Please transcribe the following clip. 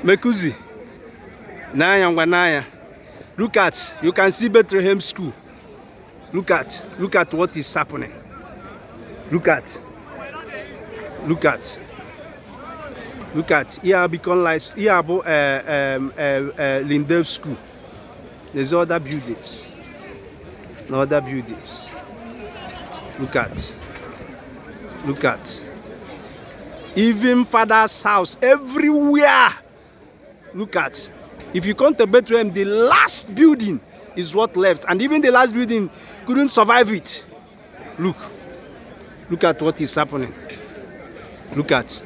Mekuzi. Naya Wanaya. Look at, you can see Bethlehem School. Look at what is happening. Look at. Here become like here about Lindell School. There's other buildings. Other buildings. Look at. Even Father's house everywhere. Look at. If you come to Bethlehem, the last building is what left, and even the last building couldn't survive it. Look at what is happening. Look at.